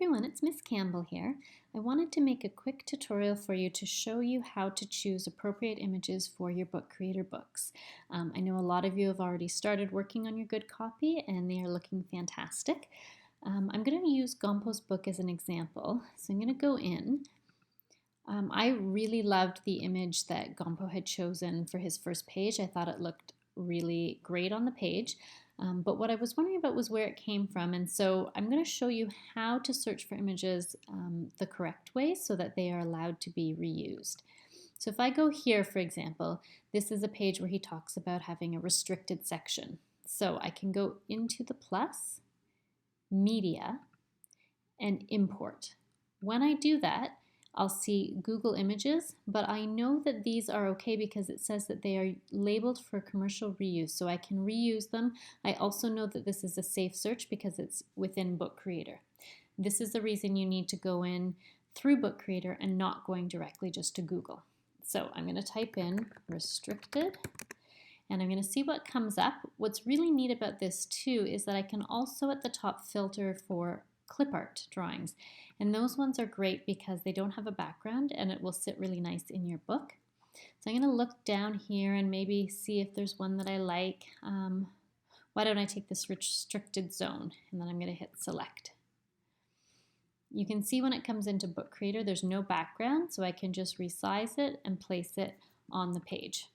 everyone, it's Miss Campbell here. I wanted to make a quick tutorial for you to show you how to choose appropriate images for your Book Creator books. I know a lot of you have already started working on your good copy and they are looking fantastic. I'm going to use Gompo's book as an example. So I'm going to go in. I really loved the image that Gompo had chosen for his first page. I thought it looked really great on the page. But what I was wondering about was where it came from, and so I'm going to show you how to search for images the correct way so that they are allowed to be reused. So if I go here, for example, this is a page where he talks about having a restricted section. So I can go into the plus, media, and import. When I do that, I'll see Google Images, but I know that these are okay because it says that they are labeled for commercial reuse, so I can reuse them. I also know that this is a safe search because it's within Book Creator. This is the reason you need to go in through Book Creator and not going directly just to Google. So I'm going to type in restricted, and I'm going to see what comes up. What's really neat about this too is that I can also at the top filter for clip art drawings, and those ones are great because they don't have a background and it will sit really nice in your book. So I'm going to look down here and maybe see if there's one that I like. Why don't I take this restricted zone, and then I'm going to hit select. You can see when it comes into Book Creator there's no background, so I can just resize it and place it on the page.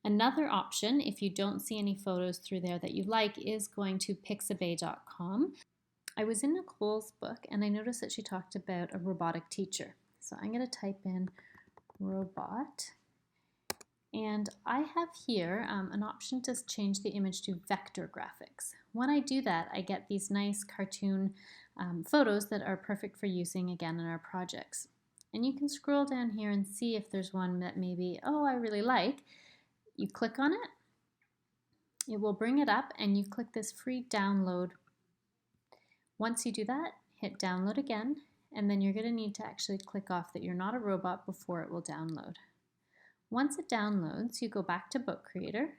Another option, if you don't see any photos through there that you like, is going to pixabay.com. I was in Nicole's book and I noticed that she talked about a robotic teacher. So I'm going to type in robot, and I have here an option to change the image to vector graphics. When I do that, I get these nice cartoon photos that are perfect for using again in our projects. And you can scroll down here and see if there's one that maybe, oh, I really like. You click on it, it will bring it up, and you click this free download. Once you do that, hit download again, and then you're going to need to actually click off that you're not a robot before it will download. Once it downloads, you go back to Book Creator.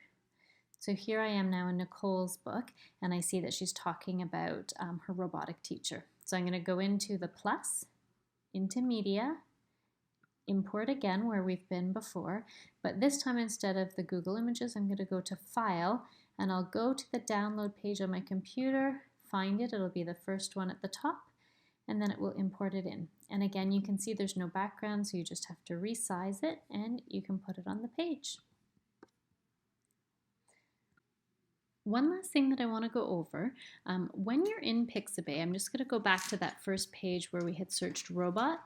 So here I am now in Nicole's book, and I see that she's talking about her robotic teacher. So I'm going to go into the plus, into media, import again where we've been before, but this time instead of the Google Images, I'm going to go to File, and I'll go to the download page on my computer, find it, it'll be the first one at the top, and then it will import it in. And again, you can see there's no background, so you just have to resize it and you can put it on the page. One last thing that I want to go over, when you're in Pixabay, I'm just going to go back to that first page where we had searched robot.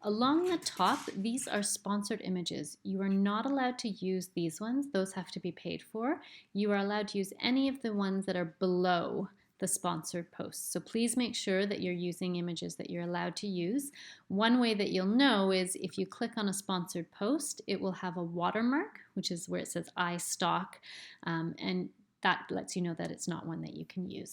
Along the top, these are sponsored images. You are not allowed to use these ones. Those have to be paid for. You are allowed to use any of the ones that are below the sponsored posts. So please make sure that you're using images that you're allowed to use. One way that you'll know is if you click on a sponsored post, it will have a watermark, which is where it says I stock, and that lets you know that it's not one that you can use.